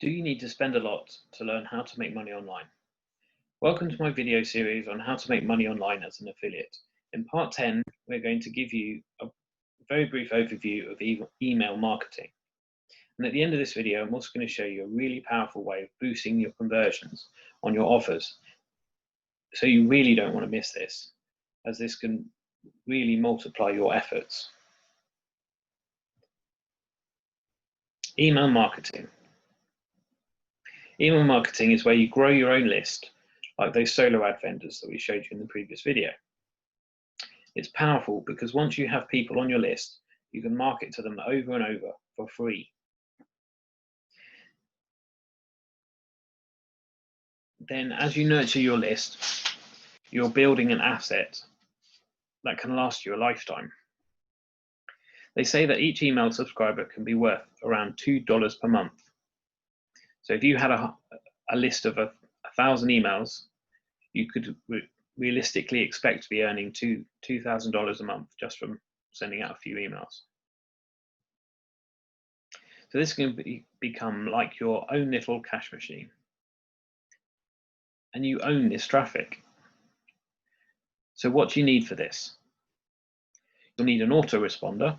Do you need to spend a lot to learn how to make money online? Welcome to my video series on how to make money online as an affiliate. In part 10, we're going to give you a very brief overview of email marketing. And at the end of this video, I'm also going to show you a really powerful way of boosting your conversions on your offers. So you really don't want to miss this, as this can really multiply your efforts. Email marketing. Email marketing is where you grow your own list, like those solo ad vendors that we showed you in the previous video. It's powerful because once you have people on your list, you can market to them over and over for free. Then as you nurture your list, you're building an asset that can last you a lifetime. They say that each email subscriber can be worth around $2 per month. So if you had a list of 1,000 emails, you could realistically expect to be earning $2,000 a month just from sending out a few emails. So this can become like your own little cash machine. And you own this traffic. So what do you need for this? You'll need an autoresponder.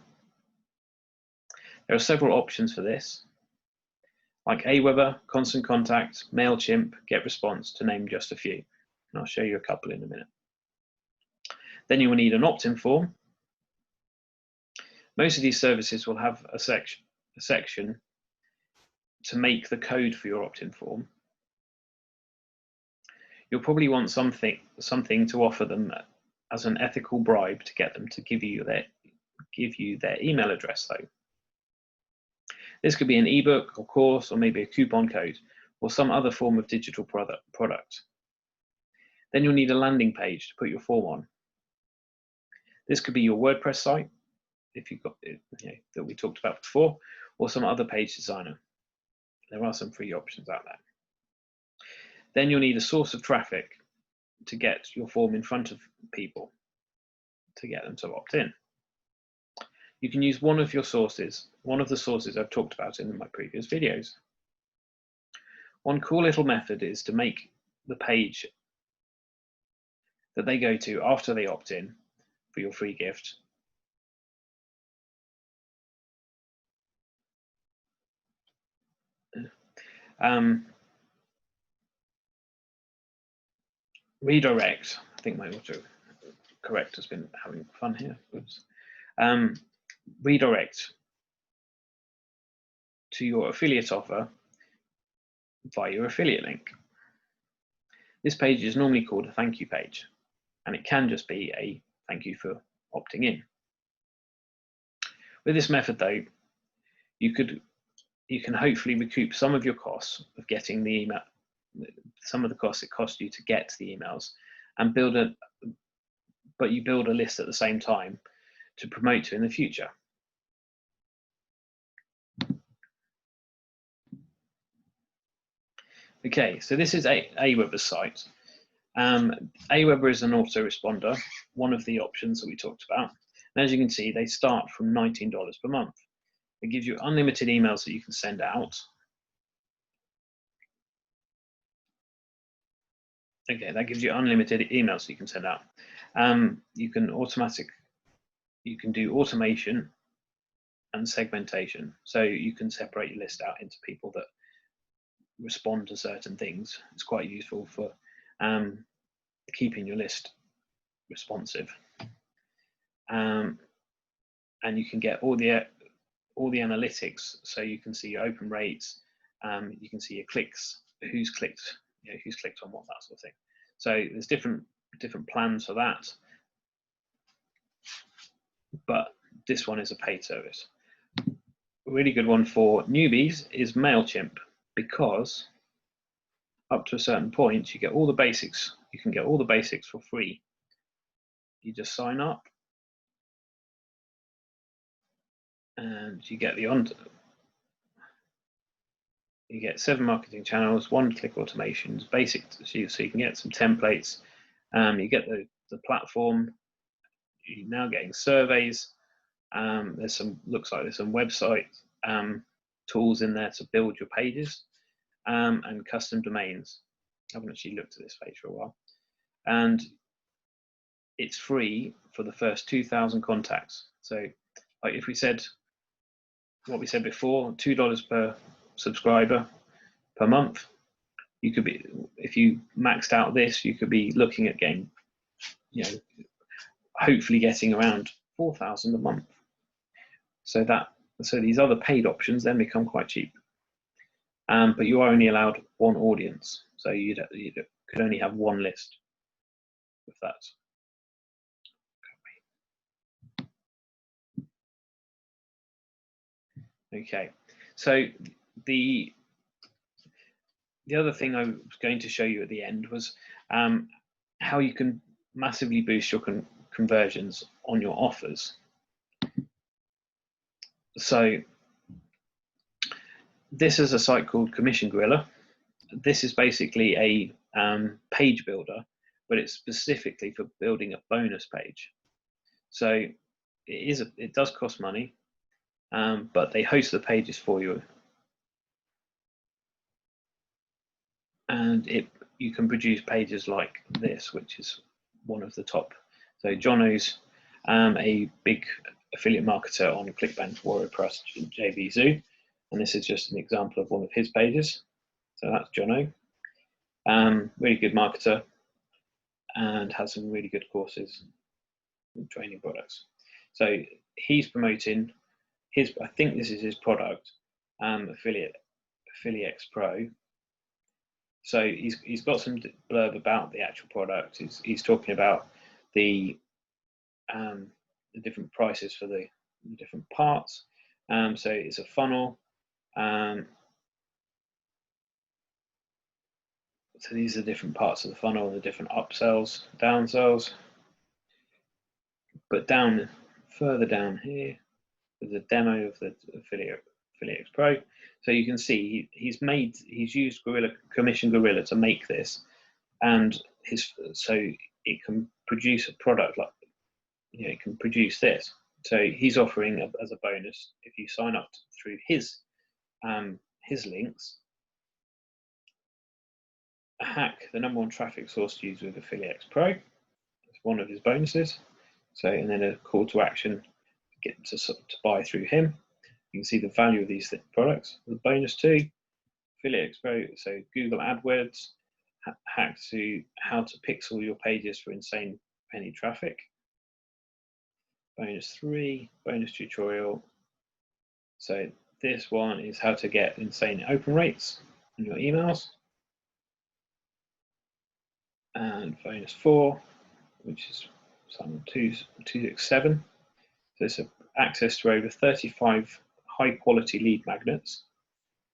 There are several options for this, like Aweber, Constant Contact, MailChimp, GetResponse, to name just a few. And I'll show you a couple in a minute. Then you will need an opt-in form. Most of these services will have a section to make the code for your opt-in form. You'll probably want something to offer them as an ethical bribe to get them to give you their email address, though. This could be an ebook or course, or maybe a coupon code, or some other form of digital product. Then you'll need a landing page to put your form on. This could be your WordPress site, if you've got that we talked about before, or some other page designer. There are some free options out there. Then you'll need a source of traffic to get your form in front of people, to get them to opt in. You can use one of the sources I've talked about in my previous videos. One cool little method is to make the page that they go to after they opt in for your free gift redirect. I think my autocorrect has been having fun here. Redirect to your affiliate offer via your affiliate link. This page is normally called a thank you page, and it can just be a thank you for opting in. With this method, though, you can hopefully recoup some of your costs of getting the email, some of the costs it cost you to get the emails, and but you build a list at the same time to promote to in the future. Okay, so this is Aweber's site. Aweber is an autoresponder, one of the options that we talked about. And as you can see, they start from $19 per month. It gives you unlimited emails that you can send out. Okay, that gives you unlimited emails that you can send out. You can do automation and segmentation. So you can separate your list out into people that respond to certain things. It's quite useful for keeping your list responsive. And you can get all the analytics, so you can see your open rates, you can see your clicks, who's clicked on what, that sort of thing. So there's different plans for that, but this one is a paid service. A really good one for newbies is MailChimp, because up to a certain point you get all the basics. You can get all the basics for free. You just sign up and you get you get 7 marketing channels, 1-click automations, basic, so you can get some templates. You get the platform. You're now getting surveys. Looks like there's some website tools in there to build your pages. and custom domains. I haven't actually looked at this page for a while. And it's free for the first 2,000 contacts. So like if we said what we said before, $2 per subscriber per month, you could be, if you maxed out this, you could be looking at getting, hopefully getting around 4,000 a month. So these other paid options then become quite cheap. But you are only allowed one audience, so you could only have one list with that. Okay, so the other thing I was going to show you at the end was how you can massively boost your conversions on your offers. So this is a site called Commission Gorilla. This is basically a page builder, but it's specifically for building a bonus page. So it does cost money, but they host the pages for you, and you can produce pages like this, which is one of the top. So Jono's a big affiliate marketer on ClickBank, WarriorPress, JVZoo, and this is just an example of one of his pages. So that's Jono, really good marketer, and has some really good courses and training products. So he's promoting I think this is his product, Affiliate Pro. So he's got some blurb about the actual product. He's talking about the different prices for the different parts. So it's a funnel. So these are different parts of the funnel, the different upsells, downsells. But further down here, there's a demo of the Affiliate Pro. So you can see he's used Commission Gorilla to make this, and so it can produce a product like, it can produce this. So he's offering as a bonus, if you sign up through his links, a hack, the #1 traffic source to use with Affiliate Pro. It's one of his bonuses. So, and then a call to action to get to buy through him. You can see the value of these products. The bonus 2, Affiliate Pro, so Google AdWords, hack to how to pixel your pages for insane penny traffic. Bonus 3, bonus tutorial. So this one is how to get insane open rates in your emails. And bonus 4, which is some 267. So it's access to over 35 high quality lead magnets.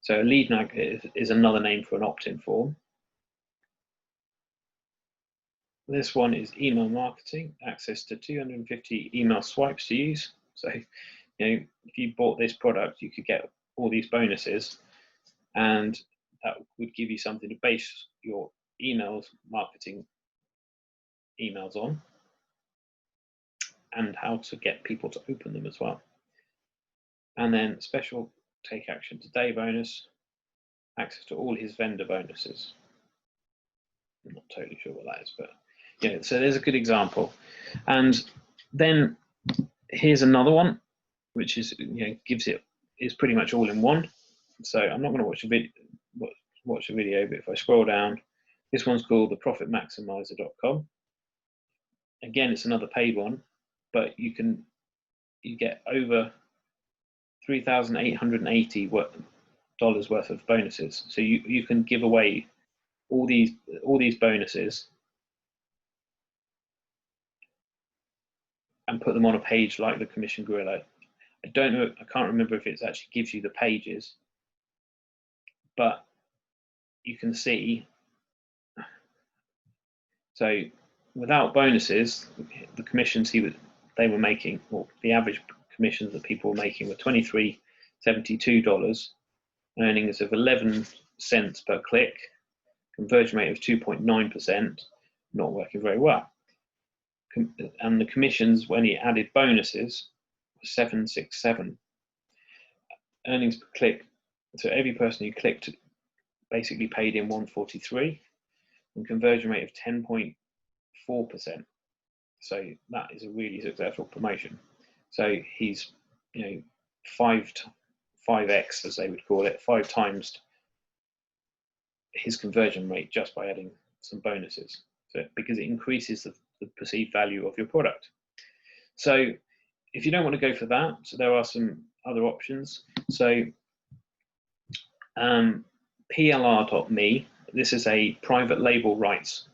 So a lead magnet is another name for an opt-in form. This one is email marketing, access to 250 email swipes to use. So, if you bought this product, you could get all these bonuses, and that would give you something to base your marketing emails on, and how to get people to open them as well. And then special take action today bonus, access to all his vendor bonuses. I'm not totally sure what that is, but so there's a good example. And then here's another one, which is is pretty much all in one. So I'm not going to watch a video, but if I scroll down, this one's called theprofitmaximizer.com. Again, it's another paid one, but you get over $3,880 worth of bonuses. So you can give away all these bonuses and put them on a page like the Commission Gorilla. I can't remember if it actually gives you the pages, but you can see. So without bonuses, the commissions they were making, or the average commissions that people were making, were $23.72, earnings of 11 cents per click, conversion rate of 2.9%, not working very well. And the commissions, when he added bonuses, were 767. Earnings per click, so every person who clicked basically paid in 143 and conversion rate of 10.4%. So that is a really successful promotion. So he's, 5x, as they would call it, 5 times his conversion rate just by adding some bonuses. So because it increases the perceived value of your product. So if you don't want to go for that, so there are some other options. So plr.me, this is a private label rights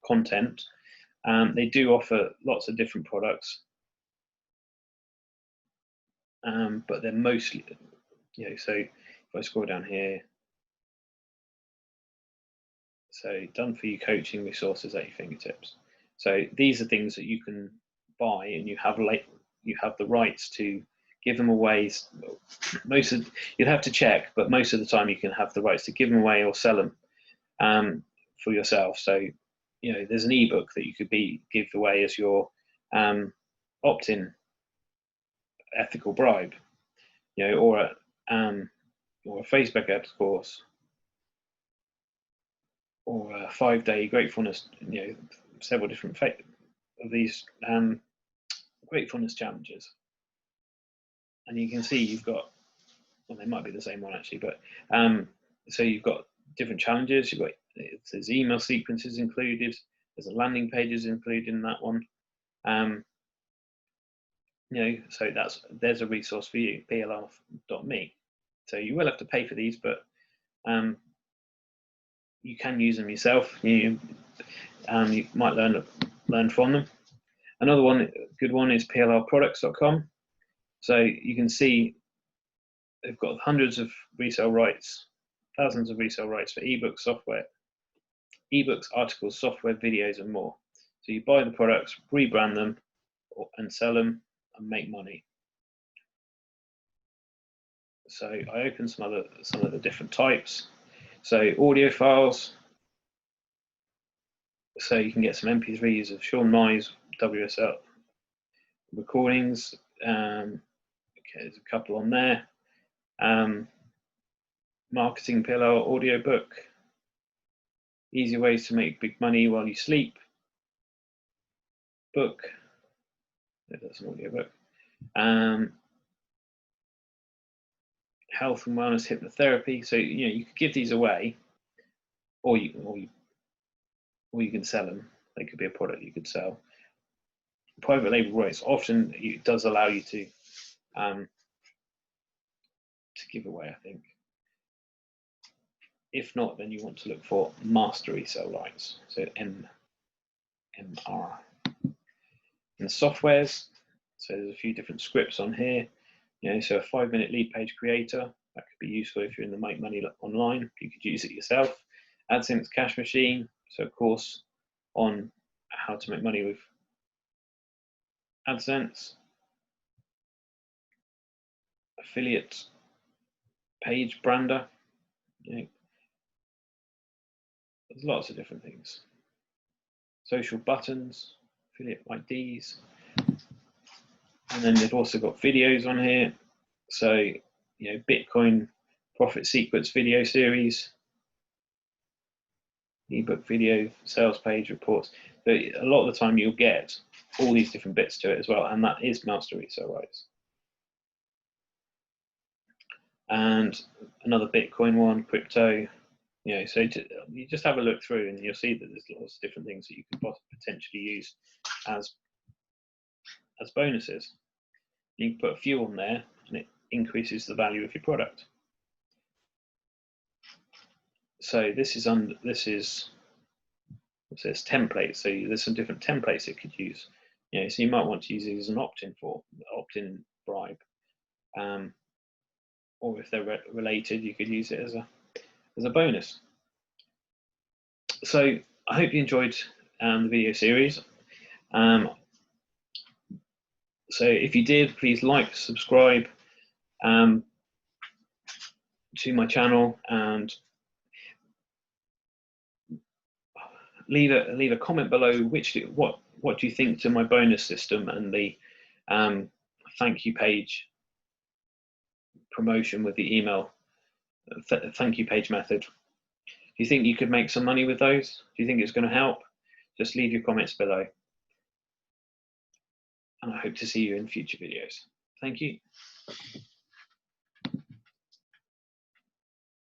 content. They do offer lots of different products, but they're mostly, so if I scroll down here, so done for you coaching resources at your fingertips. So these are things that you can buy, and you have the rights to give them away. You'd have to check, but most of the time you can have the rights to give them away or sell them for yourself. So there's an ebook that you could give away as your opt-in ethical bribe, or a Facebook ads course, or a 5-day gratefulness, several different of these gratefulness challenges. And you can see you've got, well, they might be the same one actually, but so you've got different challenges. There's email sequences included. There's a landing pages included in that one. So there's a resource for you, plr.me. So you will have to pay for these, but you can use them yourself. You might learn from them. Another good one is plrproducts.com. So you can see they've got hundreds of resale rights, thousands of resale rights for ebooks, software, articles, software, videos, and more. So you buy the products, rebrand them, and sell them and make money. So I open some of the different types. So audio files. So you can get some MP3s of Sean Mai's WSL recordings. Okay, there's a couple on there. Marketing pillar audiobook. Easy ways to make big money while you sleep. Book. That's an audiobook. Health and wellness hypnotherapy. So you could give these away, or you can sell them. They could be a product you could sell. Private label rights often it does allow you to give away, I think. If not, then you want to look for master resale rights. So MR. And the softwares. So there's a few different scripts on here. So a 5-minute lead page creator, that could be useful if you're in the Make Money Online. You could use it yourself. AdSense Cash Machine, so a course on how to make money with AdSense. Affiliate page brander. There's lots of different things. Social buttons, affiliate IDs. And then they've also got videos on here. So, Bitcoin profit secrets video series, ebook video, sales page reports. So a lot of the time you'll get all these different bits to it as well, and that is master resale rights. And another Bitcoin one, crypto. So you just have a look through, and you'll see that there's lots of different things that you could potentially use as bonuses. You can put a few on there, and it increases the value of your product. So this is it says templates. So there's some different templates it could use. So you might want to use it as an opt-in bribe, or if they're related, you could use it as a bonus. So I hope you enjoyed the video series. So if you did, please like, subscribe to my channel, and leave a comment below what do you think to my bonus system and the thank you page promotion with the email thank you page method. you think you could make some money with those? Do you think it's going to help? Just leave your comments below. And I hope to see you in future videos. Thank you.